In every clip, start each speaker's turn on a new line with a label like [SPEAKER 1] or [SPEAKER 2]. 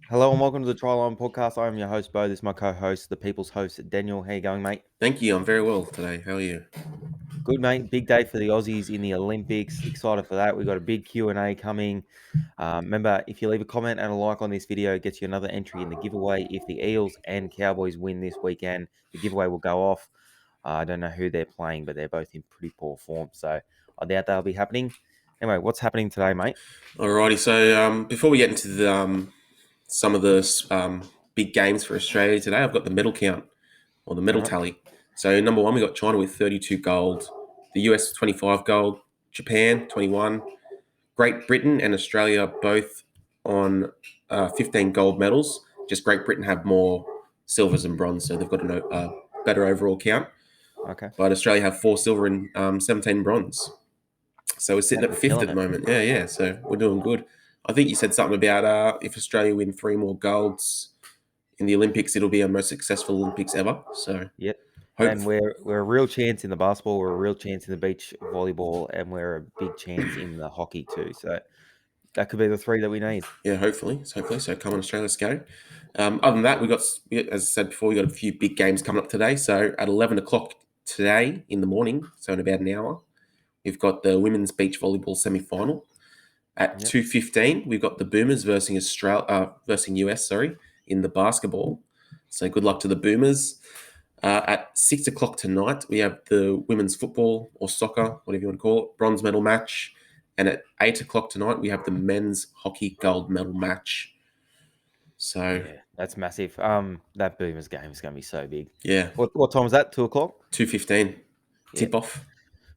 [SPEAKER 1] Hello and welcome to the TryLine podcast. I am your host, Bo. This is my co-host, the people's host, Daniel. How you going, mate?
[SPEAKER 2] Thank you. I'm very well today. How are you?
[SPEAKER 1] Good, mate. Big day for the Aussies in the Olympics. Excited for that. We've got a big Q&A coming. Remember, if you leave a comment and a like on this video, it gets you another entry in the giveaway. If the Eels and Cowboys win this weekend, the giveaway will go off. I don't know who they're playing, but they're both in pretty poor form. So I doubt that'll be happening. Anyway, what's happening today, mate?
[SPEAKER 2] Alrighty. So before we get into some of the big games for Australia today, I've got the medal count or the medal
[SPEAKER 1] Uh-huh.
[SPEAKER 2] tally. So number one, we got China with 32 gold, the US with 25 gold, Japan 21, Great Britain and Australia both on 15 gold medals. Just Great Britain have more silvers and bronze, so they've got a better overall count.
[SPEAKER 1] Okay.
[SPEAKER 2] But Australia have 4 silver and 17 bronze. So we're sitting
[SPEAKER 1] Mate,
[SPEAKER 2] at
[SPEAKER 1] we're
[SPEAKER 2] fifth
[SPEAKER 1] killing
[SPEAKER 2] at the
[SPEAKER 1] it.
[SPEAKER 2] moment. Yeah. So we're doing good. I think you said something about if Australia win 3 more golds in the Olympics, it'll be our most successful Olympics ever. So
[SPEAKER 1] Yep.
[SPEAKER 2] hope.
[SPEAKER 1] And we're a real chance in the basketball, we're a real chance in the beach volleyball, and we're a big chance in the hockey too. So that could be the three that we need.
[SPEAKER 2] Yeah, hopefully. So come on, Australia, let's go. Other than that, as I said before, we got a few big games coming up today. So at 11 o'clock today in the morning, so in about an hour, we've got the women's beach volleyball semi-final. At
[SPEAKER 1] Yep.
[SPEAKER 2] 2:15, we've got the Boomers versus US, in the basketball. So good luck to the Boomers. At 6 o'clock tonight, we have the women's football or soccer, whatever you want to call it, bronze medal match. And at 8 o'clock tonight, we have the men's hockey gold medal match. So
[SPEAKER 1] Yeah, that's massive. That Boomers game is going to be so big.
[SPEAKER 2] yeah,
[SPEAKER 1] What time was that? 2 o'clock.
[SPEAKER 2] 2:15
[SPEAKER 1] Yeah,
[SPEAKER 2] tip off.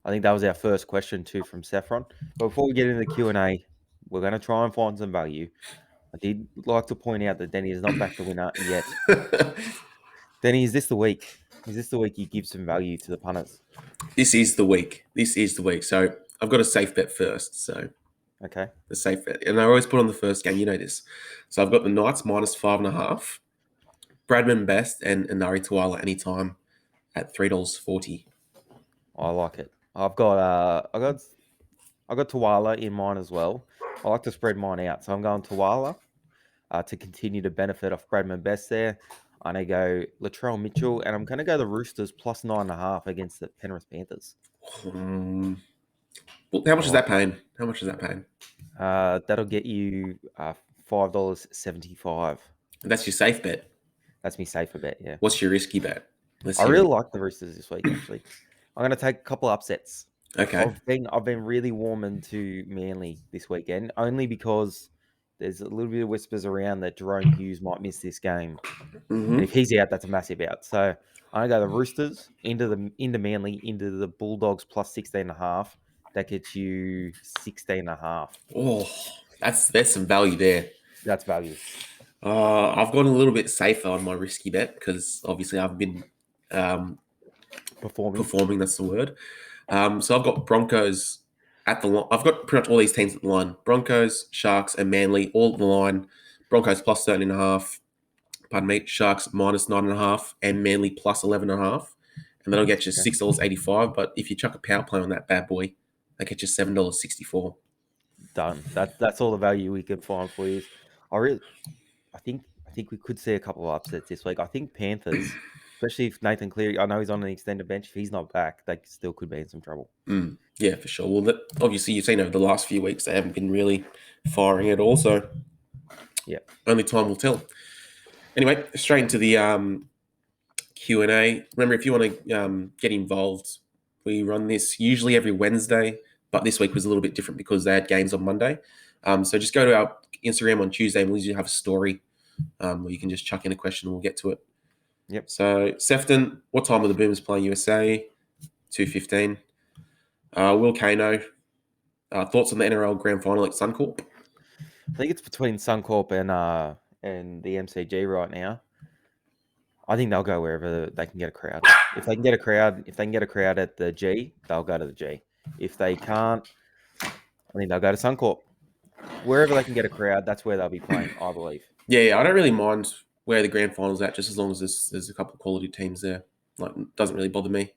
[SPEAKER 1] I think that was our first question too from Saffron. But before we get into the Q&A, we're going to try and find some value. I did like to point out that Denny is not back the winner yet. Denny, is this the week? Is this the week you give some value to the punters?
[SPEAKER 2] This is the week. So I've got a safe bet first. So
[SPEAKER 1] Okay.
[SPEAKER 2] the safe bet, and I always put on the first game. You know this. So I've got the Knights -5.5. Bradman Best and Inari Tuala anytime at $3.40.
[SPEAKER 1] I like it. I got Tuala in mine as well. I like to spread mine out, so I'm going Tuala to continue to benefit off Bradman Best there. I'm gonna go Latrell Mitchell, and I'm gonna go the Roosters plus 9.5 against the Penrith Panthers.
[SPEAKER 2] Well, how
[SPEAKER 1] I
[SPEAKER 2] much is
[SPEAKER 1] like
[SPEAKER 2] that paying? How much is that paying?
[SPEAKER 1] that'll get you $5.75.
[SPEAKER 2] That's your safe bet.
[SPEAKER 1] That's me safer bet. Yeah,
[SPEAKER 2] What's your risky bet? Let's
[SPEAKER 1] I
[SPEAKER 2] hear
[SPEAKER 1] really
[SPEAKER 2] it.
[SPEAKER 1] like the Roosters this week. Actually, I'm gonna take a couple upsets.
[SPEAKER 2] Okay.
[SPEAKER 1] I've been really warming to Manly this weekend, only because there's a little bit of whispers around that Jarohom Hughes might miss this game, and if
[SPEAKER 2] Mm-hmm.
[SPEAKER 1] he's out, that's a massive out. So I'm gonna go the Roosters into Manly into the Bulldogs plus 16.5. That gets you 16.5.
[SPEAKER 2] Oh, there's some value there.
[SPEAKER 1] That's value.
[SPEAKER 2] I've gone a little bit safer on my risky bet because obviously I've been um,
[SPEAKER 1] Performing.
[SPEAKER 2] performing. That's the word. So I've got Broncos at the line. I've got pretty much all these teams at the line: Broncos, Sharks, and Manly all at the line. Broncos plus 13.5. Pardon me. Sharks -9.5, and Manly plus 11.5. And that'll get you
[SPEAKER 1] Okay.
[SPEAKER 2] $6.85. But if you chuck a power play on that bad boy, that gets you $7.64.
[SPEAKER 1] Done. That's all the value we can find for you. I really, I think we could see a couple of upsets this week. I think Panthers, especially if Nathan Cleary, I know he's on an extended bench. If he's not back, they still could be in some trouble.
[SPEAKER 2] Yeah, for sure. Well, obviously, you've seen over the last few weeks they haven't been really firing at all. So
[SPEAKER 1] Yeah.
[SPEAKER 2] only time will tell. Anyway, straight into the Q&A. Remember, if you want to get involved, we run this usually every Wednesday, but this week was a little bit different because they had games on Monday. So just go to our Instagram on Tuesday and we'll usually have a story where you can just chuck in a question and we'll get to it.
[SPEAKER 1] Yep.
[SPEAKER 2] So, Sefton, what time are the Boomers playing USA? 2:15. Will Kano, thoughts on the NRL Grand Final at Suncorp?
[SPEAKER 1] I think it's between Suncorp and the MCG right now. I think they'll go wherever they can get a crowd. If they can get a crowd at the G, they'll go to the G. If they can't, I think they'll go to Suncorp. Wherever they can get a crowd, that's where they'll be playing, I believe.
[SPEAKER 2] Yeah, I don't really mind where the Grand Final's at, just as long as there's a couple of quality teams there. Like, it doesn't really bother me.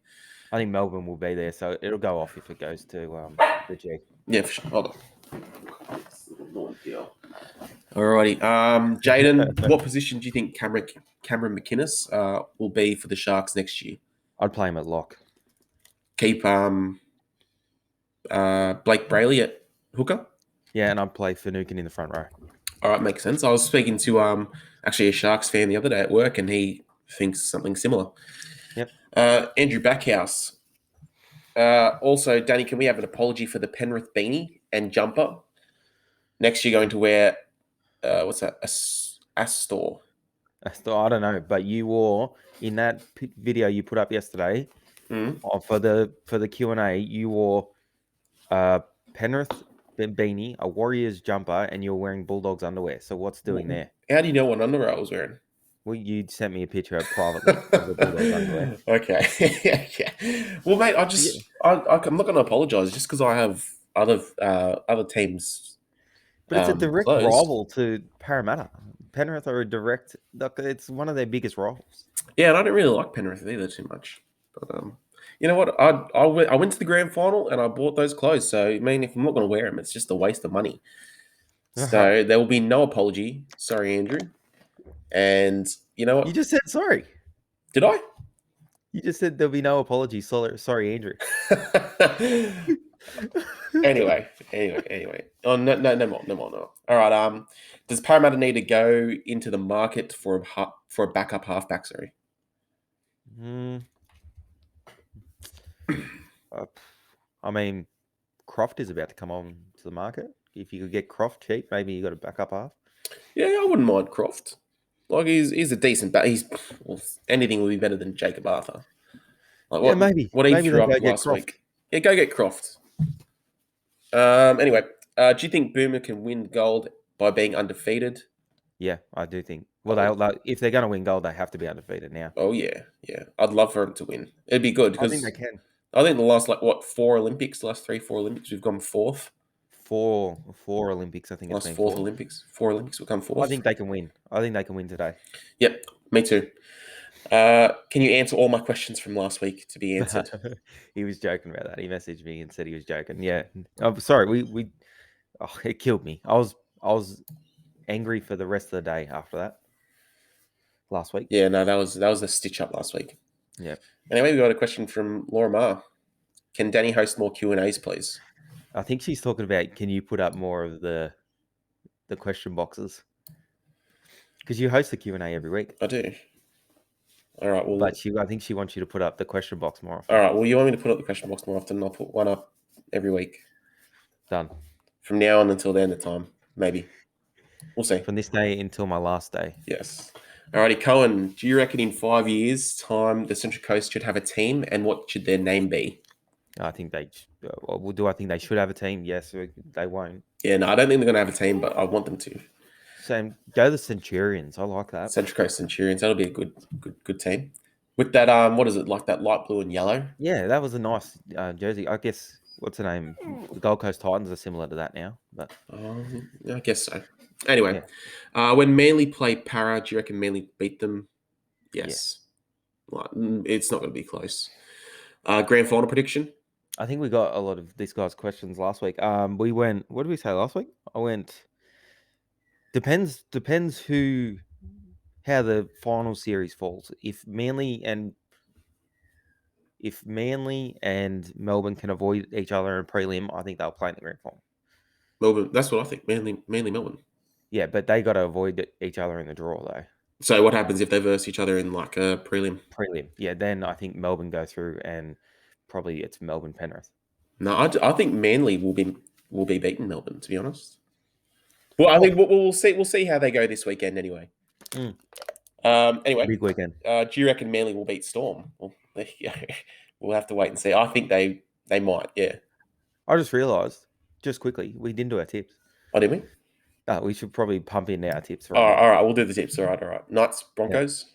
[SPEAKER 1] I think Melbourne will be there, so it'll go off if it goes to the G.
[SPEAKER 2] Yeah, for sure. Hold on. Alrighty. Jaden, what position do you think Cameron McInnes will be for the Sharks next year?
[SPEAKER 1] I'd play him at lock.
[SPEAKER 2] Keep Blake Brayley at hooker.
[SPEAKER 1] Yeah, and I'd play Finucane in the front row.
[SPEAKER 2] All right, makes sense. I was speaking to actually a Sharks fan the other day at work, and he thinks something similar.
[SPEAKER 1] Yep.
[SPEAKER 2] Andrew Backhouse. Also, Danny, can we have an apology for the Penrith beanie and jumper? Next, you're going to wear what's that? Astor.
[SPEAKER 1] I don't know, but you wore in that video you put up yesterday for the Q&A. You wore Penrith beanie, a Warriors jumper, and you're wearing Bulldogs underwear. So what's doing there?
[SPEAKER 2] How do you know what underwear I was wearing?
[SPEAKER 1] Well, you sent me a picture privately of the Bulldogs underwear.
[SPEAKER 2] Okay. Yeah. Well, mate, I'm not going to apologise just because I have other teams.
[SPEAKER 1] But it's a direct
[SPEAKER 2] close.
[SPEAKER 1] rival to Parramatta. Penrith are a direct. Look, it's one of their biggest rivals.
[SPEAKER 2] Yeah, and I don't really like Penrith either too much. But you know what? I went to the grand final and I bought those clothes. So I mean, if I'm not going to wear them, it's just a waste of money. So there will be no apology. Sorry, Andrew. And you know what?
[SPEAKER 1] You just said sorry.
[SPEAKER 2] Did I?
[SPEAKER 1] You just said there'll be no apology. Sorry, Andrew.
[SPEAKER 2] Anyway. Oh no more. All right. Does Parramatta need to go into the market for a backup halfback? Sorry.
[SPEAKER 1] I mean, Croft is about to come on to the market. If you could get Croft cheap, maybe you got a backup half.
[SPEAKER 2] Yeah, I wouldn't mind Croft. Like he's a decent anything would be better than Jacob Arthur. Like what,
[SPEAKER 1] maybe.
[SPEAKER 2] What he
[SPEAKER 1] maybe
[SPEAKER 2] threw up
[SPEAKER 1] go
[SPEAKER 2] last week. Yeah, go get Croft. Anyway, do you think Boomer can win gold by being undefeated?
[SPEAKER 1] Yeah, I do think. Well, if they're going to win gold, they have to be undefeated now.
[SPEAKER 2] Oh yeah. I'd love for them to win. It'd be good because
[SPEAKER 1] I think they can.
[SPEAKER 2] I think the last 4 Olympics, last 3-4 Olympics, we've gone fourth.
[SPEAKER 1] Four Olympics, I think it's been
[SPEAKER 2] fourth Olympics. 4 Olympics, we've come fourth.
[SPEAKER 1] I think they can win. I think they can win today.
[SPEAKER 2] Yep, me too. Can you answer all my questions from last week to be answered?
[SPEAKER 1] He was joking about that. He messaged me and said he was joking. Yeah. I'm sorry. It killed me. I was angry for the rest of the day after that. Last week.
[SPEAKER 2] Yeah, no, that was a stitch up last week.
[SPEAKER 1] Yeah.
[SPEAKER 2] Anyway, we got a question from Laura Ma. Can Danny host more Q&As, please?
[SPEAKER 1] I think she's talking about, can you put up more of the question boxes? Because you host the Q&A every week.
[SPEAKER 2] I do. All right. Well,
[SPEAKER 1] but I think she wants you to put up the question box more often.
[SPEAKER 2] All right. Well, you want me to put up the question box more often? I'll put one up every week.
[SPEAKER 1] Done.
[SPEAKER 2] From now on until the end of time, maybe. We'll see.
[SPEAKER 1] From this day until my last day.
[SPEAKER 2] Yes. Alrighty, Cohen, do you reckon in 5 years' time the Central Coast should have a team, and what should their name be?
[SPEAKER 1] I think they. Do I think they should have a team? Yes, they won't.
[SPEAKER 2] Yeah, no, I don't think they're going to have a team, but I want them to.
[SPEAKER 1] Same. Go the Centurions. I like that.
[SPEAKER 2] Central Coast Centurions. That'll be a good team. With that, what is it, like that light blue and yellow?
[SPEAKER 1] Yeah, that was a nice jersey. I guess, what's the name? The Gold Coast Titans are similar to that now. But
[SPEAKER 2] I guess so. Anyway, when Manly play Para, do you reckon Manly beat them? Yes. Yeah. Well, it's not going to be close. Grand final prediction?
[SPEAKER 1] I think we got a lot of this guy's questions last week. We went, what did we say last week? I went, depends how the final series falls. If Manly and Melbourne can avoid each other in prelim, I think they'll play in the grand final.
[SPEAKER 2] Melbourne, that's what I think. Manly Melbourne.
[SPEAKER 1] Yeah, but they got to avoid each other in the draw, though.
[SPEAKER 2] So what happens if they verse each other in like a prelim?
[SPEAKER 1] Prelim, yeah. Then I think Melbourne go through, and probably it's Melbourne Penrith.
[SPEAKER 2] No, I think Manly will be beaten Melbourne. To be honest, well, I think we'll see. We'll see how they go this weekend anyway. Anyway,
[SPEAKER 1] big weekend.
[SPEAKER 2] Do you reckon Manly will beat Storm? Well, we'll have to wait and see. I think they might. Yeah.
[SPEAKER 1] I just realised, just quickly, we didn't do our tips.
[SPEAKER 2] Oh, did we?
[SPEAKER 1] We should probably pump in our tips.
[SPEAKER 2] Right. All right, we'll do the tips. All right. Knights, Broncos.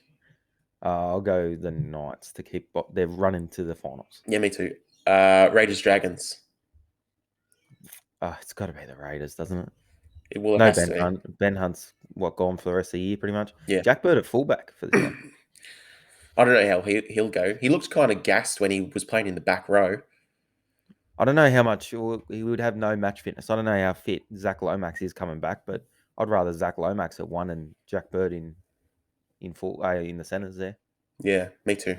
[SPEAKER 1] Yeah. I'll go the Knights to keep. They're running to the finals.
[SPEAKER 2] Yeah, me too. Raiders, Dragons.
[SPEAKER 1] It's got to be the Raiders, doesn't it?
[SPEAKER 2] It will.
[SPEAKER 1] No, Ben Hunt. Ben Hunt's gone for the rest of the year, pretty much.
[SPEAKER 2] Yeah.
[SPEAKER 1] Jack Bird at fullback for this one.
[SPEAKER 2] I don't know how he'll go. He looked kind of gassed when he was playing in the back row.
[SPEAKER 1] I don't know how much he would have no match fitness. I don't know how fit Zach Lomax is coming back, but I'd rather Zach Lomax at 1 and Jack Bird in the centres there.
[SPEAKER 2] Yeah, me too.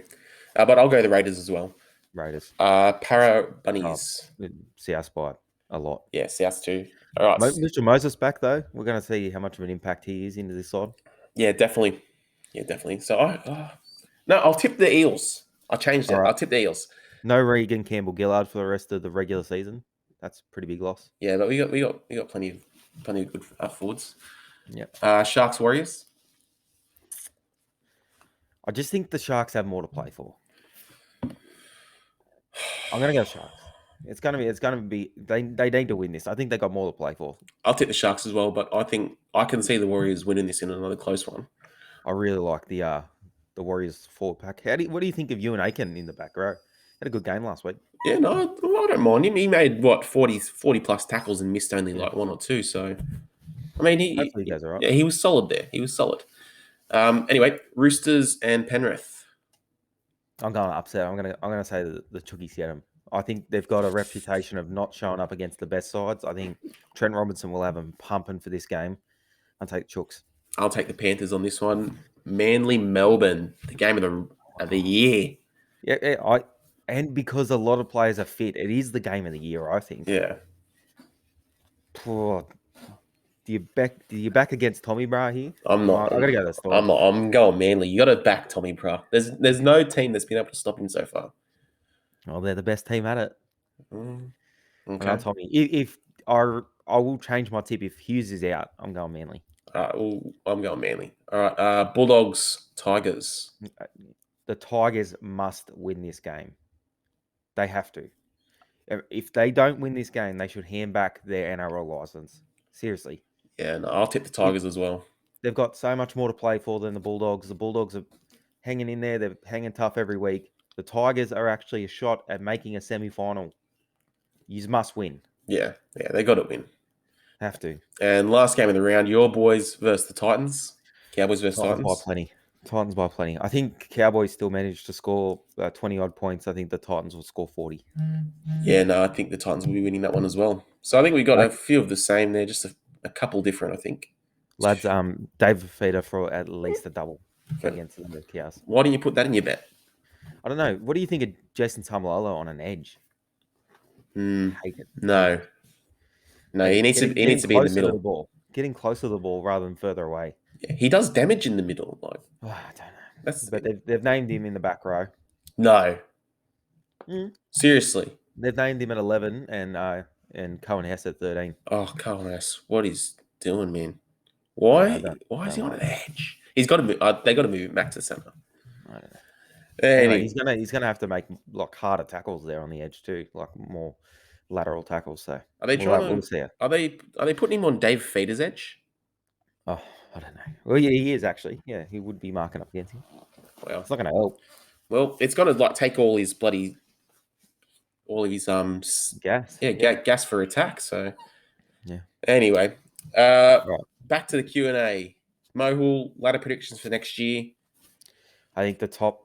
[SPEAKER 2] But I'll go the Raiders as well.
[SPEAKER 1] Raiders.
[SPEAKER 2] Para Bunnies.
[SPEAKER 1] See us by a lot.
[SPEAKER 2] Yeah, South too. All right.
[SPEAKER 1] Mitchell Moses back though. We're going to see how much of an impact he is into this side.
[SPEAKER 2] Yeah, definitely. Yeah, definitely. So no, I'll tip the Eels. I'll change that.
[SPEAKER 1] All right.
[SPEAKER 2] I'll tip the Eels.
[SPEAKER 1] No Regan Campbell Gillard for the rest of the regular season. That's a pretty big loss.
[SPEAKER 2] Yeah, but we got plenty of good forwards.
[SPEAKER 1] Yeah.
[SPEAKER 2] Sharks Warriors.
[SPEAKER 1] I just think the Sharks have more to play for. I'm gonna go Sharks. It's gonna be. They need to win this. I think they got more to play for.
[SPEAKER 2] I'll take the Sharks as well, but I think I can see the Warriors winning this in another close one.
[SPEAKER 1] I really like the Warriors forward pack. What do you think of Ewan Aiken in the back row? Had a good game last week.
[SPEAKER 2] Yeah, no, I don't mind him. He made 40 plus tackles and missed only like 1 or 2. So, I mean,
[SPEAKER 1] Hopefully he goes all right.
[SPEAKER 2] Yeah, he was solid there. He was solid. Anyway, Roosters and Penrith.
[SPEAKER 1] I'm going upset. I'm gonna say the Chookies get them. I think they've got a reputation of not showing up against the best sides. I think Trent Robinson will have them pumping for this game. I'll take Chooks.
[SPEAKER 2] I'll take the Panthers on this one. Manly Melbourne, the game of the year.
[SPEAKER 1] Yeah, and because a lot of players are fit, it is the game of the year, I think.
[SPEAKER 2] Yeah.
[SPEAKER 1] Do you back against Tommy Bra here?
[SPEAKER 2] I'm not.
[SPEAKER 1] I gotta go to the store.
[SPEAKER 2] I'm going Manly. You got to back Tommy Bra. There's no team that's been able to stop him so far.
[SPEAKER 1] Well, they're the best team at it.
[SPEAKER 2] Okay.
[SPEAKER 1] Tommy. If I will change my tip if Hughes is out. I'm going Manly.
[SPEAKER 2] I'm going Manly. All right. Bulldogs, Tigers.
[SPEAKER 1] The Tigers must win this game. They have to. If they don't win this game, they should hand back their NRL license. Seriously.
[SPEAKER 2] Yeah, no, I'll tip the Tigers as well.
[SPEAKER 1] They've got so much more to play for than the Bulldogs. The Bulldogs are hanging in there. They're hanging tough every week. The Tigers are actually a shot at making a semi-final. You must win.
[SPEAKER 2] Yeah, they got to win.
[SPEAKER 1] Have to.
[SPEAKER 2] And last game of the round, your boys versus the Titans. Cowboys versus Titans.
[SPEAKER 1] By plenty. Titans by plenty. I think Cowboys still managed to score 20-odd points. I think the Titans will score 40.
[SPEAKER 2] Yeah, no, I think the Titans will be winning that one as well. So I think we got a few of the same there, just a couple different, I think.
[SPEAKER 1] Lads, David Feeder for at least a double against the Cows.
[SPEAKER 2] Why didn't you put that in your bet?
[SPEAKER 1] I don't know. What do you think of Jason Tamalolo on an edge?
[SPEAKER 2] Hate it. No, he needs to be in the middle.
[SPEAKER 1] The ball. Getting closer to the ball rather than further away.
[SPEAKER 2] Yeah, he does damage in the middle. Like
[SPEAKER 1] I don't know. But they've named him in the back row.
[SPEAKER 2] No. Seriously.
[SPEAKER 1] They've named him at 11 and Cohen Hess at 13.
[SPEAKER 2] Oh, Cohen Hess. What he's doing, man. Why is he on an edge? He's got to move. They got to move him back to the center.
[SPEAKER 1] I don't know.
[SPEAKER 2] Anyway,
[SPEAKER 1] he's gonna have to make like harder tackles there on the edge too, like more lateral tackles. So
[SPEAKER 2] are they Are they putting him on Dave Feeder's edge?
[SPEAKER 1] Oh, I don't know. Well, yeah, he is actually. Yeah, he would be marking up against him. Well, it's not gonna help.
[SPEAKER 2] Well, it's gonna like take all of his
[SPEAKER 1] gas.
[SPEAKER 2] Yeah, gas for attack. So
[SPEAKER 1] yeah.
[SPEAKER 2] Anyway,
[SPEAKER 1] right.
[SPEAKER 2] Back to the Q&A. Mohul, ladder predictions for next year.
[SPEAKER 1] I think the top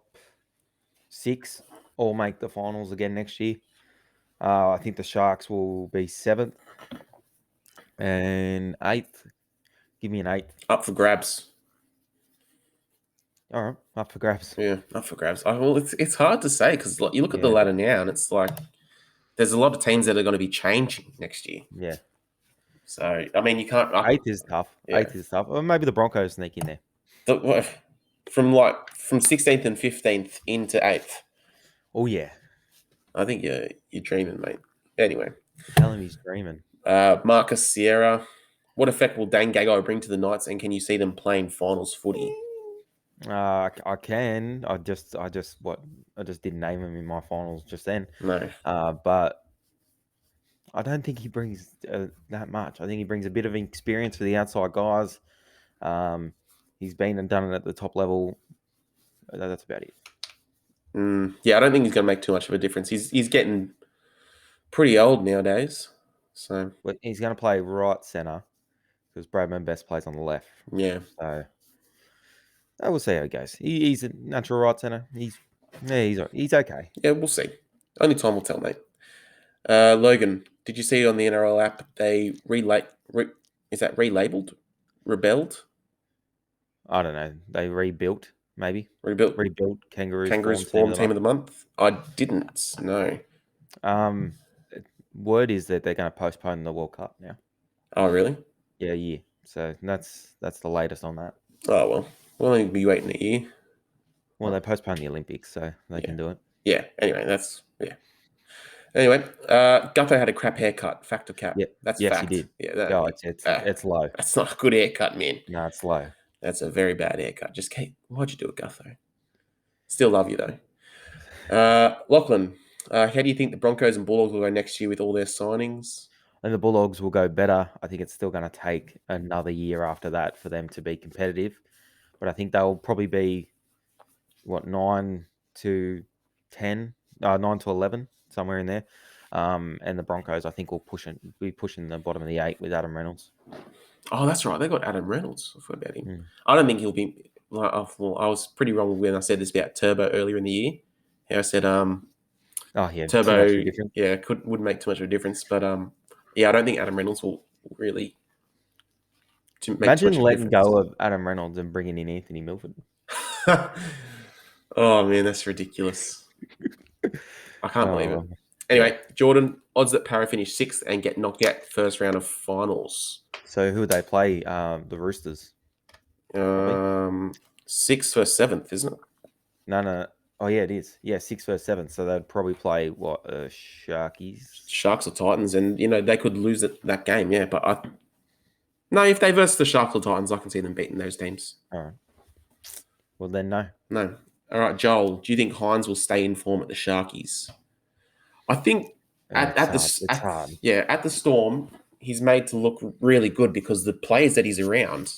[SPEAKER 1] 6 all make the finals again next year. I think the Sharks will be 7th and 8th. Give me an 8th.
[SPEAKER 2] Up for grabs.
[SPEAKER 1] All right, up for grabs.
[SPEAKER 2] Yeah, up for grabs. Well, it's hard to say because you look at the ladder now and it's like there's a lot of teams that are going to be changing next year.
[SPEAKER 1] Yeah.
[SPEAKER 2] So, I mean, you can't...
[SPEAKER 1] 8th is tough.
[SPEAKER 2] Yeah.
[SPEAKER 1] 8th is tough. Or maybe the Broncos sneak in there.
[SPEAKER 2] From 16th and 15th into 8th.
[SPEAKER 1] Oh, yeah.
[SPEAKER 2] I think you're dreaming, mate. Anyway.
[SPEAKER 1] Tell him he's dreaming.
[SPEAKER 2] Marcus Sierra. What effect will Dane Gagai bring to the Knights, and can you see them playing finals footy?
[SPEAKER 1] I can. I just didn't name him in my finals just then.
[SPEAKER 2] No.
[SPEAKER 1] But I don't think he brings that much. I think he brings a bit of experience for the outside guys. He's been and done it at the top level. That's about it.
[SPEAKER 2] Yeah, I don't think he's going to make too much of a difference. He's getting pretty old nowadays. So
[SPEAKER 1] he's going to play right centre because Bradman Best plays on the left.
[SPEAKER 2] Yeah.
[SPEAKER 1] So I will see how it goes. He's a natural right centre. He's okay.
[SPEAKER 2] Yeah, we'll see. Only time will tell, mate. Logan, did you see on the NRL app they is that relabeled? rebelled?
[SPEAKER 1] I don't know. They rebuilt, maybe.
[SPEAKER 2] Rebuilt
[SPEAKER 1] Rebuilt Kangaroos
[SPEAKER 2] Kangaroos
[SPEAKER 1] form team
[SPEAKER 2] form
[SPEAKER 1] of the
[SPEAKER 2] team
[SPEAKER 1] month.
[SPEAKER 2] of the month? I didn't. No.
[SPEAKER 1] Um, word is that they're going to postpone the World Cup now.
[SPEAKER 2] Oh, really?
[SPEAKER 1] Yeah, a year. So that's the latest on that.
[SPEAKER 2] Oh, well. We'll only be waiting a year.
[SPEAKER 1] Well, they postponed the Olympics, so they can do it.
[SPEAKER 2] Yeah. Anyway, yeah. Anyway, Gutho had a crap haircut. Fact or cap?
[SPEAKER 1] Yeah.
[SPEAKER 2] That's
[SPEAKER 1] Yes, he
[SPEAKER 2] fact.
[SPEAKER 1] did.
[SPEAKER 2] Yeah.
[SPEAKER 1] Oh, it's low.
[SPEAKER 2] That's not a good haircut, man.
[SPEAKER 1] No, it's low.
[SPEAKER 2] That's a very bad haircut. Just Kate, why'd you do it, Gutho? Still love you though. Lachlan, how do you think the Broncos and Bulldogs will go next year with all their signings?
[SPEAKER 1] And the Bulldogs will go better. I think it's still going to take another year after that for them to be competitive. But I think they'll probably be, 9 to 10, 9 to 11, somewhere in there. And the Broncos, I think, will be pushing the bottom of the 8 with Adam Reynolds.
[SPEAKER 2] Oh, that's right. They got Adam Reynolds. I forgot about him.
[SPEAKER 1] Mm.
[SPEAKER 2] I don't think he'll be. Well, I was pretty wrong when I said this about Turbo earlier in the year. I said
[SPEAKER 1] Oh, yeah, too
[SPEAKER 2] Turbo,
[SPEAKER 1] much of a difference.
[SPEAKER 2] yeah, wouldn't make too much of a difference. But yeah, I don't think Adam Reynolds will really make
[SPEAKER 1] Imagine
[SPEAKER 2] too much
[SPEAKER 1] letting
[SPEAKER 2] of a difference.
[SPEAKER 1] go of Adam Reynolds and bringing in Anthony Milford.
[SPEAKER 2] Oh man, that's ridiculous. I can't believe it.
[SPEAKER 1] Oh,
[SPEAKER 2] Anyway, Jordan, odds that Para finish 6th and get knocked out first round of finals.
[SPEAKER 1] So who would they play? The Roosters.
[SPEAKER 2] 6th versus 7th, isn't it?
[SPEAKER 1] No. Oh, yeah, it is. Yeah, 6 versus 7. So they'd probably play Sharkies?
[SPEAKER 2] Sharks or Titans, and they could lose that game. Yeah, but if they verse the Sharks or Titans, I can see them beating those teams.
[SPEAKER 1] All right. Well, then no.
[SPEAKER 2] No. All right, Joel. Do you think Hines will stay in form at the Sharkies? I think at the Storm, he's made to look really good because the players that he's around,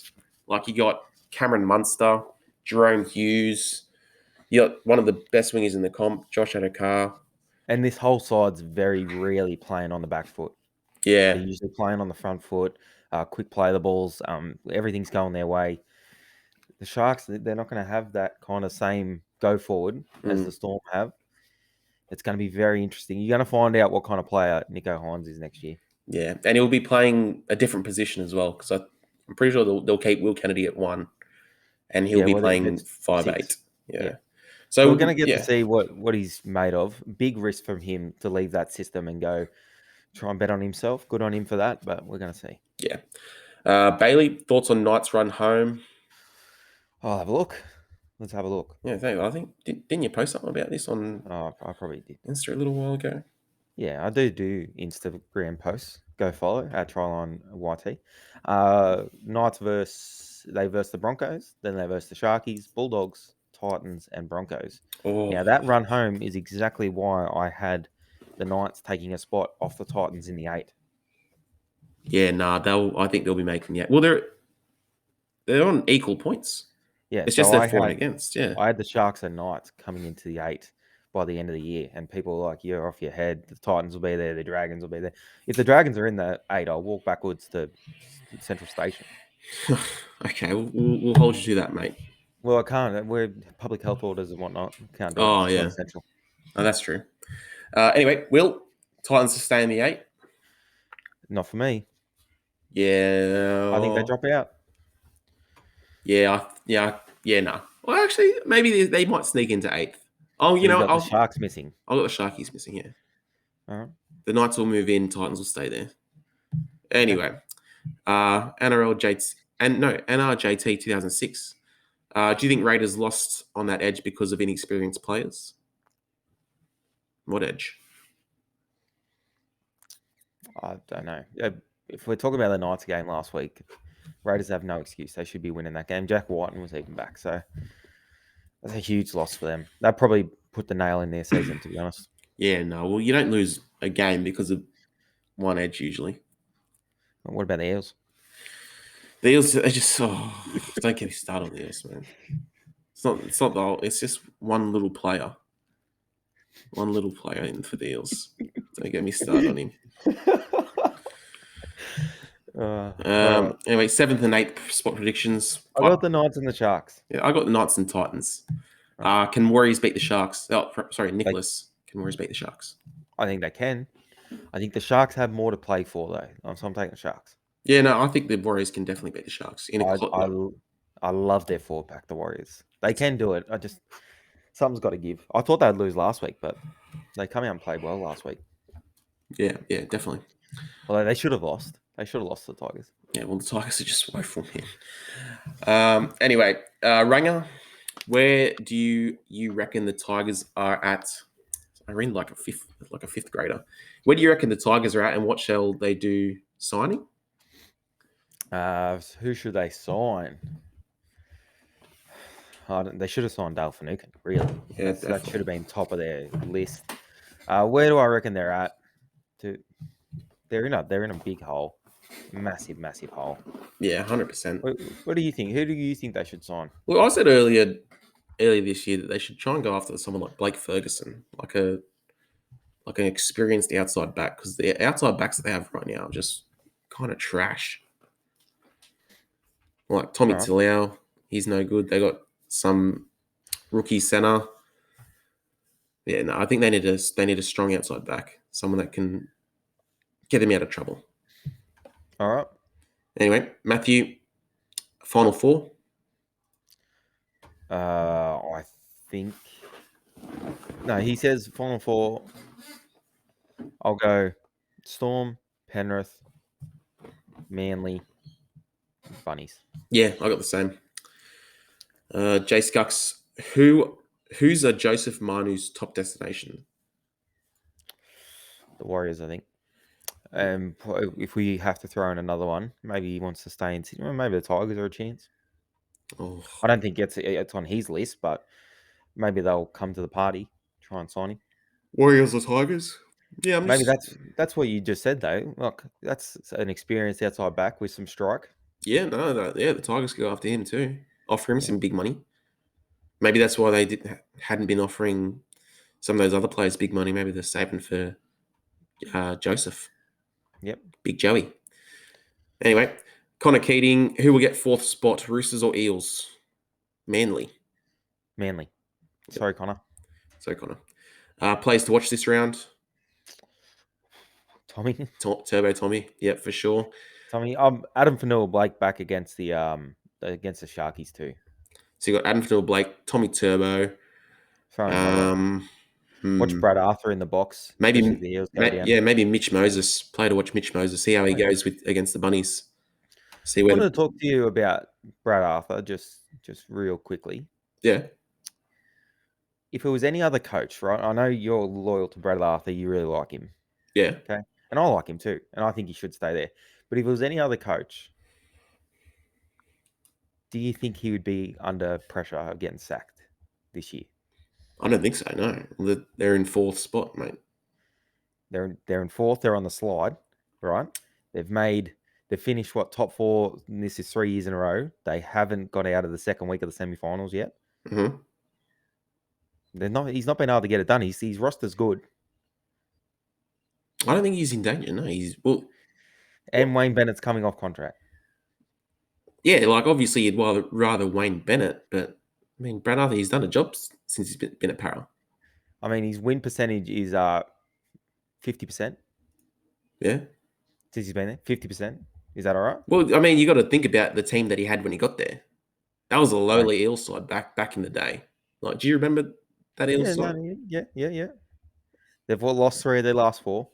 [SPEAKER 2] like you got Cameron Munster, Jarohom Hughes, you got one of the best wingers in the comp, Josh Adokar.
[SPEAKER 1] And this whole side's very rarely playing on the back foot.
[SPEAKER 2] Yeah.
[SPEAKER 1] They're usually playing on the front foot, quick play the balls. Everything's going their way. The Sharks, they're not going to have that kind of same go forward as the Storm have. It's going to be very interesting. You're going to find out what kind of player Nicho Hines is next year.
[SPEAKER 2] Yeah, and he'll be playing a different position as well because I'm pretty sure they'll keep Will Kennedy at 1, and he'll be playing 5'8". Yeah. So
[SPEAKER 1] we're going to get to see what he's made of. Big risk from him to leave that system and go try and bet on himself. Good on him for that, but we're going to see.
[SPEAKER 2] Yeah. Bailey, thoughts on Knights' run home?
[SPEAKER 1] I'll have a look. Let's have a look.
[SPEAKER 2] Yeah, I think didn't you post something about this on?
[SPEAKER 1] Oh, I probably did.
[SPEAKER 2] Insta a little while ago.
[SPEAKER 1] Yeah, I do Instagram posts. Go follow at TryLine YT. Knights versus the Broncos. Then they versus the Sharkies, Bulldogs, Titans, and Broncos.
[SPEAKER 2] Oh.
[SPEAKER 1] Now that run home is exactly why I had the Knights taking a spot off the Titans in the 8.
[SPEAKER 2] Yeah, I think they'll be making the 8. Well, they're on equal points.
[SPEAKER 1] Yeah,
[SPEAKER 2] it's just they're for and against. Yeah,
[SPEAKER 1] I had the Sharks and Knights coming into the 8 by the end of the year, and people were like, "You're off your head. The Titans will be there. The Dragons will be there." If the Dragons are in the 8, I'll walk backwards to Central Station.
[SPEAKER 2] Okay, we'll hold you to that, mate.
[SPEAKER 1] Well, I can't. We're public health orders and whatnot. Can't do it.
[SPEAKER 2] Oh, yeah.
[SPEAKER 1] Essential.
[SPEAKER 2] Oh, that's true. Anyway, Will, Titans to stay in the 8?
[SPEAKER 1] Not for me.
[SPEAKER 2] Yeah.
[SPEAKER 1] I think they drop out.
[SPEAKER 2] Yeah. Nah. Well, actually, maybe they might sneak into 8th. Oh,
[SPEAKER 1] you know, the Sharks missing.
[SPEAKER 2] I've got the Sharkies missing. Yeah.
[SPEAKER 1] All right.
[SPEAKER 2] The Knights will move in. Titans will stay there. Anyway, NRJT 2006. Do you think Raiders lost on that edge because of inexperienced players? What edge?
[SPEAKER 1] I don't know. If we're talking about the Knights game last week, Raiders have no excuse. They should be winning that game. Jack Whiten was even back, so that's a huge loss for them. They probably put the nail in their season, to be honest.
[SPEAKER 2] Yeah, no. Well, you don't lose a game because of one edge usually.
[SPEAKER 1] What about the Eels?
[SPEAKER 2] The Eels are just don't get me started on the Eels, man. It's not the whole. It's just one little player. One little player in for the Eels. Don't get me started on him. Anyway, 7th and 8th spot predictions.
[SPEAKER 1] I got the Knights and the Sharks.
[SPEAKER 2] Yeah, I got the Knights and Titans. Can Warriors beat the Sharks? Oh, sorry, Nicholas. Can Warriors beat the Sharks?
[SPEAKER 1] I think they can. I think the Sharks have more to play for, though. So I'm taking the Sharks.
[SPEAKER 2] Yeah, no, I think the Warriors can definitely beat the Sharks in a
[SPEAKER 1] I love their forward pack, the Warriors. They can do it. Something's got to give. I thought they'd lose last week, but they come out and played well last week.
[SPEAKER 2] Yeah, definitely.
[SPEAKER 1] Although they should have lost. They should have lost to the Tigers.
[SPEAKER 2] Yeah, well, the Tigers are just woeful, man. Anyway, Ranger, where do you reckon the Tigers are at? I read like a fifth grader. Where do you reckon the Tigers are at, and what shall they do signing?
[SPEAKER 1] Who should they sign? They should have signed Dale Finucane, really.
[SPEAKER 2] Yeah,
[SPEAKER 1] That should have been top of their list. Where do I reckon they're at? They're in a big hole, massive hole.
[SPEAKER 2] Yeah, 100%.
[SPEAKER 1] What do you think? Who do you think they should sign?
[SPEAKER 2] Well, I said earlier this year that they should try and go after someone like Blake Ferguson, like an experienced outside back, because the outside backs that they have right now are just kind of trash. Like Tommy Talau, he's no good. They got some rookie center. Yeah, no, I think they need a strong outside back, someone that can get them out of trouble.
[SPEAKER 1] All right.
[SPEAKER 2] Anyway, Matthew, final four.
[SPEAKER 1] I think no. He says final four. I'll go Storm, Penrith, Manly, Bunnies.
[SPEAKER 2] Yeah, I got the same. Jay Scucks, who's a Joseph Manu's top destination?
[SPEAKER 1] The Warriors, I think. If we have to throw in another one, maybe he wants to stay in Sydney. Maybe the Tigers are a chance.
[SPEAKER 2] Oh,
[SPEAKER 1] I don't think it's on his list, but maybe they'll come to the party, try and sign him.
[SPEAKER 2] Warriors or Tigers? Yeah,
[SPEAKER 1] Maybe that's what you just said though. Look, that's an experienced outside back with some strike.
[SPEAKER 2] Yeah, the Tigers could go after him too. Offer him some big money. Maybe that's why they hadn't been offering some of those other players big money. Maybe they're saving for Joseph.
[SPEAKER 1] Yep.
[SPEAKER 2] Big Joey. Anyway, Connor Keating, who will get fourth spot, Roosters or Eels? Manly.
[SPEAKER 1] Sorry, Connor.
[SPEAKER 2] Plays to watch this round.
[SPEAKER 1] Tommy.
[SPEAKER 2] Turbo Tommy. Yep, for sure.
[SPEAKER 1] Tommy. Adam Fanua-Blake back against the Sharkies too.
[SPEAKER 2] So you got Adam Fanua-Blake, Tommy Turbo.
[SPEAKER 1] Watch Brad Arthur in the box.
[SPEAKER 2] Maybe
[SPEAKER 1] the Eels go down.
[SPEAKER 2] maybe Mitch Moses. Play to watch Mitch Moses. See how he goes against the Bunnies.
[SPEAKER 1] I wanted to talk to you about Brad Arthur just real quickly.
[SPEAKER 2] Yeah.
[SPEAKER 1] If it was any other coach, right? I know you're loyal to Brad Arthur. You really like him.
[SPEAKER 2] Yeah.
[SPEAKER 1] Okay. And I like him too. And I think he should stay there. But if it was any other coach, do you think he would be under pressure of getting sacked this year?
[SPEAKER 2] I don't think so, no. They're in fourth spot, mate.
[SPEAKER 1] They're in fourth. They're on the slide, right? They've finished top four, and this is 3 years in a row. They haven't got out of the second week of the semifinals yet.
[SPEAKER 2] Mm-hmm.
[SPEAKER 1] He's not been able to get it done. His roster's good.
[SPEAKER 2] I don't think he's in danger. No,
[SPEAKER 1] And Wayne Bennett's coming off contract.
[SPEAKER 2] Yeah, like obviously you'd rather Wayne Bennett, but I mean Brad Arthur, he's done a job since he's been at Para.
[SPEAKER 1] I mean, his win percentage is 50%.
[SPEAKER 2] Yeah.
[SPEAKER 1] Since he's been there, 50%. Is that all right?
[SPEAKER 2] Well, I mean, you got to think about the team that he had when he got there. That was a lowly Eels side back in the day. Like, do you remember that Eels side?
[SPEAKER 1] Yeah. They've lost 3 of their last 4.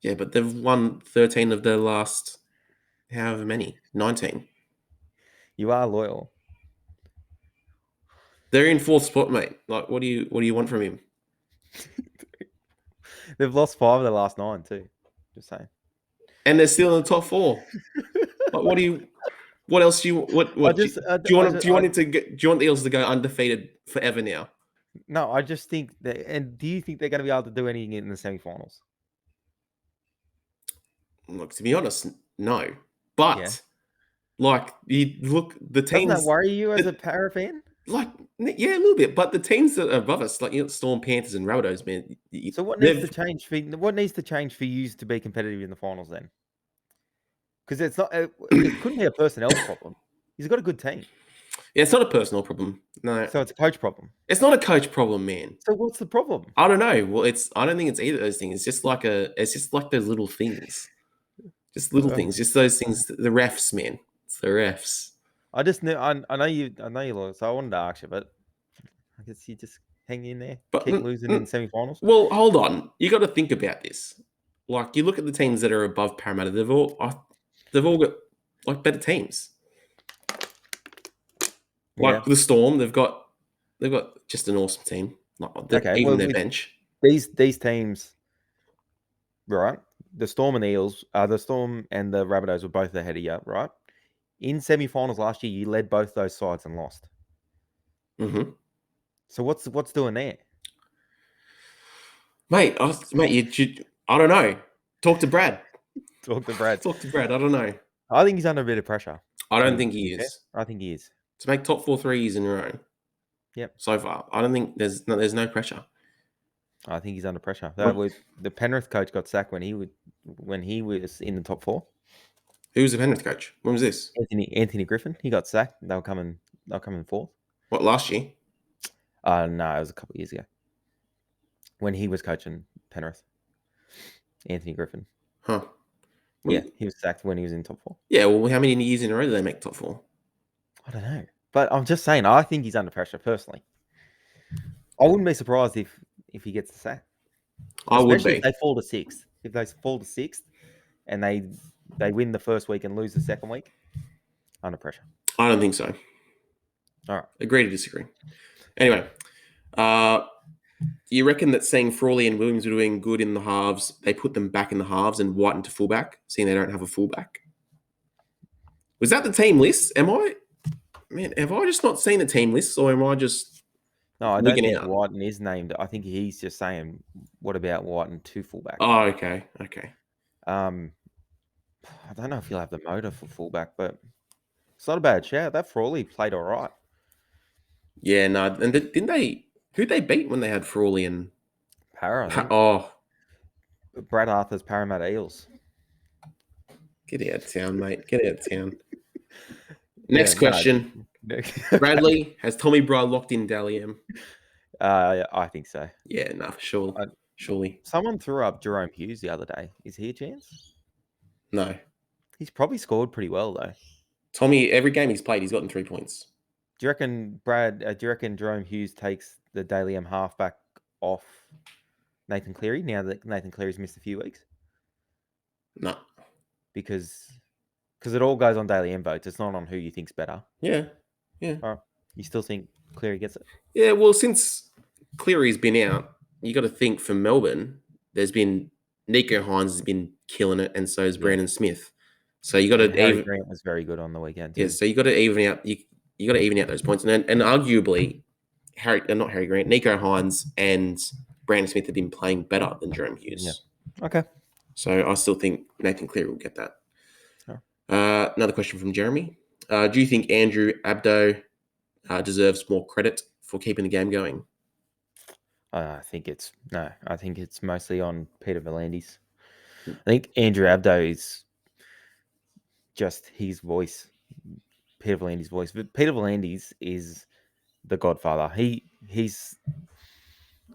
[SPEAKER 2] Yeah, but they've won 13 of their last, however many, 19.
[SPEAKER 1] You are loyal.
[SPEAKER 2] They're in fourth spot, mate. Like, what do you want from him?
[SPEAKER 1] They've lost 5 of their last 9 too. Just saying.
[SPEAKER 2] And they're still in the top 4. Like, what else do you what do you want the Eels to go undefeated forever now?
[SPEAKER 1] No, I just think that. And do you think they're going to be able to do anything in the semifinals?
[SPEAKER 2] Look, to be honest, no. But like, you look, the teams.
[SPEAKER 1] Doesn't that worry you as a Para fan?
[SPEAKER 2] Like, yeah, a little bit. But the teams that are above us, like Storm, Panthers, and Rabbitohs, man.
[SPEAKER 1] So what needs to change for you to be competitive in the finals then? Because it's not. It couldn't be a personnel problem. He's got a good team.
[SPEAKER 2] Yeah, it's not a personal problem. No.
[SPEAKER 1] So it's a coach problem.
[SPEAKER 2] It's not a coach problem, man.
[SPEAKER 1] So what's the problem?
[SPEAKER 2] I don't know. Well, I don't think it's either of those things. It's just like those little things. Just little things, just those things. The refs, man. It's the refs.
[SPEAKER 1] I just knew. I know you. I know you lost. So I wanted to ask you, but I guess you just hang in there,
[SPEAKER 2] But
[SPEAKER 1] keep losing in semi-finals.
[SPEAKER 2] well, hold on. You got to think about this. Like you look at the teams that are above Parramatta, they've all got like better teams.
[SPEAKER 1] Yeah.
[SPEAKER 2] Like the Storm, they've got just an awesome team. Like
[SPEAKER 1] Okay.
[SPEAKER 2] even
[SPEAKER 1] Well,
[SPEAKER 2] their bench.
[SPEAKER 1] these teams, right? The Storm and the Eels, the Storm and the Rabbitohs were both ahead of you, right? In semi-finals last year, you led both those sides and lost.
[SPEAKER 2] Mm-hmm.
[SPEAKER 1] So what's doing there?
[SPEAKER 2] Mate, I don't know. Talk to Brad.
[SPEAKER 1] Talk to Brad.
[SPEAKER 2] Talk to Brad. I don't know.
[SPEAKER 1] I think he's under a bit of pressure.
[SPEAKER 2] I don't think he is.
[SPEAKER 1] I think he is.
[SPEAKER 2] To make top 4 3s in a row.
[SPEAKER 1] Yep.
[SPEAKER 2] So far, I don't think there's no pressure.
[SPEAKER 1] I think he's under pressure. The Penrith coach got sacked when he was in the top 4.
[SPEAKER 2] Who was the Penrith coach? When was this?
[SPEAKER 1] Anthony Griffin. He got sacked. They were coming fourth.
[SPEAKER 2] What, last year?
[SPEAKER 1] No, it was a couple of years ago when he was coaching Penrith. Anthony Griffin.
[SPEAKER 2] Huh.
[SPEAKER 1] Yeah, he was sacked when he was in top 4.
[SPEAKER 2] Yeah, well, how many years in a row did they make top 4?
[SPEAKER 1] I don't know, but I'm just saying. I think he's under pressure personally. I wouldn't be surprised if he gets the sack.
[SPEAKER 2] I would
[SPEAKER 1] Especially
[SPEAKER 2] be.
[SPEAKER 1] if they fall to 6th. If they fall to 6th and they win the first week and lose the second week, under pressure.
[SPEAKER 2] I don't think so.
[SPEAKER 1] All right.
[SPEAKER 2] Agree to disagree. Anyway, you reckon that saying Frawley and Williams were doing good in the halves, they put them back in the halves and Whiten to fullback, seeing they don't have a fullback? Was that the team list? Have I just not seen the team list, or am I just
[SPEAKER 1] No, I don't think
[SPEAKER 2] out?
[SPEAKER 1] Whiten is named. I think he's just saying, what about Whiten to fullback?
[SPEAKER 2] Oh, okay.
[SPEAKER 1] I don't know if he'll have the motor for fullback, but it's not a bad shout. That Frawley played all right.
[SPEAKER 2] Yeah, no. And didn't they... Who'd they beat when they had Frawley and...
[SPEAKER 1] Para, I think.
[SPEAKER 2] Oh.
[SPEAKER 1] Brad Arthur's Parramatta Eels.
[SPEAKER 2] Get out of town, mate. Get out of town. Next question. No. Bradley, has Tommy Bry locked in Dally M?
[SPEAKER 1] I think so.
[SPEAKER 2] Yeah, no, surely.
[SPEAKER 1] Someone threw up Jarohom Hughes the other day. Is he a chance?
[SPEAKER 2] No.
[SPEAKER 1] He's probably scored pretty well, though.
[SPEAKER 2] Tommy, every game he's played, he's gotten 3 points.
[SPEAKER 1] Do you reckon, Brad, Jarohom Hughes takes the Dally M halfback off Nathan Cleary now that Nathan Cleary's missed a few weeks?
[SPEAKER 2] No.
[SPEAKER 1] Because it all goes on Dally M votes. It's not on who you think's better.
[SPEAKER 2] Yeah.
[SPEAKER 1] All right. You still think Cleary gets it?
[SPEAKER 2] Yeah, well, since Cleary's been out, you got to think for Melbourne, there's been Nico Hines has been killing it, and so is Brandon Smith. So you got to
[SPEAKER 1] Harry Grant was very good on the weekend too.
[SPEAKER 2] Yeah, so you got to even out. You got to even out those points, and arguably, not Harry Grant, Nico Hines and Brandon Smith have been playing better than Jarohom Hughes.
[SPEAKER 1] Yeah. Okay.
[SPEAKER 2] So I still think Nathan Cleary will get that.
[SPEAKER 1] Oh.
[SPEAKER 2] Another question from Jeremy. Do you think Andrew Abdo deserves more credit for keeping the game going?
[SPEAKER 1] I think it's mostly on Peter V'landys. I think Andrew Abdo is just his voice, Peter V'landys' voice. But Peter V'landys is the godfather. He's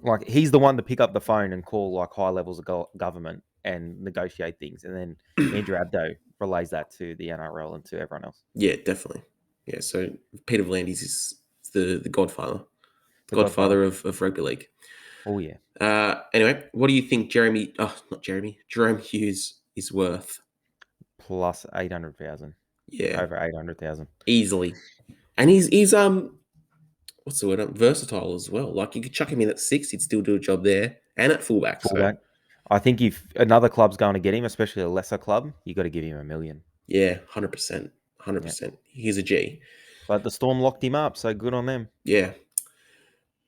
[SPEAKER 1] the one to pick up the phone and call like high levels of government and negotiate things, and then Andrew Abdo relays that to the NRL and to everyone else.
[SPEAKER 2] Yeah, definitely. Yeah, so Peter V'landys is the godfather. Godfather of rugby league.
[SPEAKER 1] Oh, yeah.
[SPEAKER 2] Anyway, what do you think Jarohom Hughes is worth?
[SPEAKER 1] Plus 800,000.
[SPEAKER 2] Yeah.
[SPEAKER 1] Over 800,000.
[SPEAKER 2] Easily. And he's what's the word? Versatile as well. Like you could chuck him in at 6, he'd still do a job there. And at fullback. So.
[SPEAKER 1] I think if another club's going to get him, especially a lesser club, you got to give him $1 million.
[SPEAKER 2] Yeah, 100%. 100%. Yeah. He's a G.
[SPEAKER 1] But the Storm locked him up, so good on them.
[SPEAKER 2] Yeah.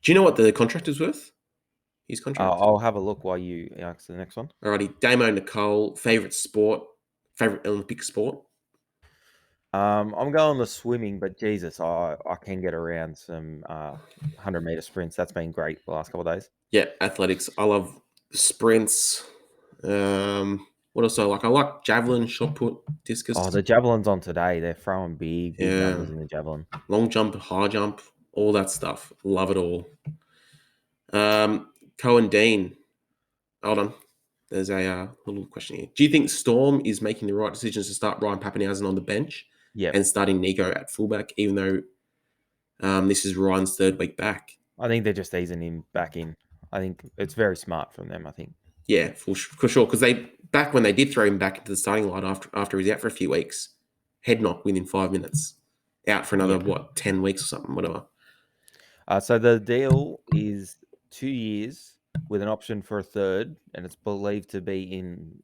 [SPEAKER 2] Do you know what the contract is worth? His contract?
[SPEAKER 1] I'll have a look while you ask the next one.
[SPEAKER 2] Alrighty. Damo Nicole, favourite Olympic sport?
[SPEAKER 1] I'm going the swimming, but Jesus, I can get around some 100-meter sprints. That's been great the last couple of days.
[SPEAKER 2] Yeah, athletics. I love sprints. What else I like? I like javelin, shot put, discus.
[SPEAKER 1] Oh, the javelin's on today. They're throwing big numbers in the javelin.
[SPEAKER 2] Long jump, high jump, all that stuff. Love it all. Cohen Dean. Hold on. There's a little question here. Do you think Storm is making the right decisions to start Ryan Papenhuyzen on the bench
[SPEAKER 1] Yeah,
[SPEAKER 2] and starting Nico at fullback, even though this is Ryan's third week back?
[SPEAKER 1] I think they're just easing him back in. I think it's very smart from them. I think.
[SPEAKER 2] Yeah, for sure. Because back when they did throw him back into the starting line after he's out for a few weeks, head knock within 5 minutes, out for another 10 weeks or something, whatever.
[SPEAKER 1] So the deal is 2 years with an option for a third, and it's believed to be in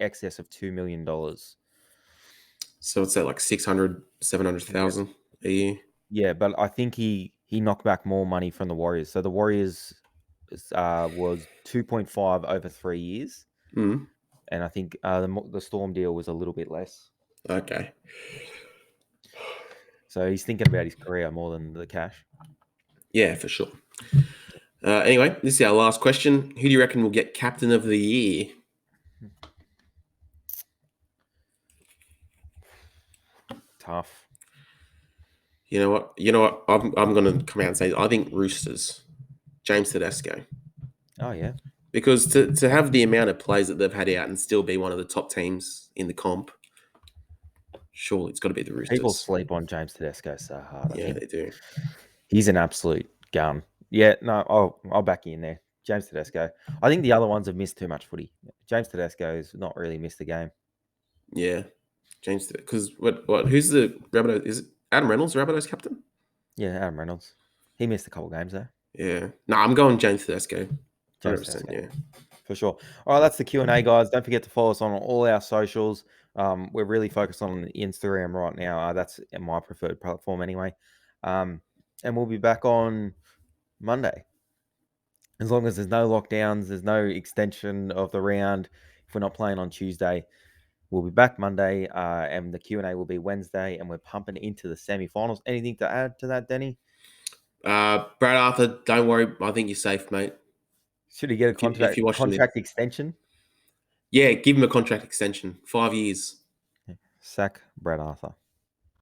[SPEAKER 1] excess of $2 million.
[SPEAKER 2] So it's at like 600, 700,000 a year.
[SPEAKER 1] Yeah, but I think he knocked back more money from the Warriors. So the Warriors was 2.5 over 3 years,
[SPEAKER 2] Mm.
[SPEAKER 1] and I think the Storm deal was a little bit less.
[SPEAKER 2] Okay.
[SPEAKER 1] So he's thinking about his career more than the cash.
[SPEAKER 2] Yeah, for sure. Anyway, this is our last question. Who do you reckon will get captain of the year?
[SPEAKER 1] Tough.
[SPEAKER 2] You know what? I'm going to come out and say I think Roosters, James Tedesco,
[SPEAKER 1] Oh yeah,
[SPEAKER 2] because to have the amount of plays that they've had out and still be one of the top teams in the comp, surely it's got to be the
[SPEAKER 1] people
[SPEAKER 2] Roosters.
[SPEAKER 1] sleep on James Tedesco so hard. I
[SPEAKER 2] Yeah,
[SPEAKER 1] think
[SPEAKER 2] they do.
[SPEAKER 1] he's an absolute gun. Yeah, no, I'll back you in there. James Tedesco. I think the other ones have missed too much footy. James Tedesco's not really missed a game.
[SPEAKER 2] Yeah, James. Because what? Who's the Rabbitohs? Is it Adam Reynolds, Rabbitohs captain?
[SPEAKER 1] Yeah, Adam Reynolds. He missed a couple games though.
[SPEAKER 2] Yeah. No, I'm going James Tedesco.
[SPEAKER 1] James
[SPEAKER 2] 100%.
[SPEAKER 1] Tedesco.
[SPEAKER 2] Yeah.
[SPEAKER 1] For sure. All right, that's the Q&A, guys. Don't forget to follow us on all our socials. We're really focused on Instagram right now. That's my preferred platform anyway. And we'll be back on Monday. As long as there's no lockdowns, there's no extension of the round. If we're not playing on Tuesday, we'll be back Monday, and the Q&A will be Wednesday, and we're pumping into the semi-finals. Anything to add to that, Denny?
[SPEAKER 2] Brad Arthur, don't worry. I think you're safe, mate.
[SPEAKER 1] Should he get a
[SPEAKER 2] If you're watching
[SPEAKER 1] contract extension?
[SPEAKER 2] Yeah, give him a contract extension. 5 years.
[SPEAKER 1] Sack Brad Arthur.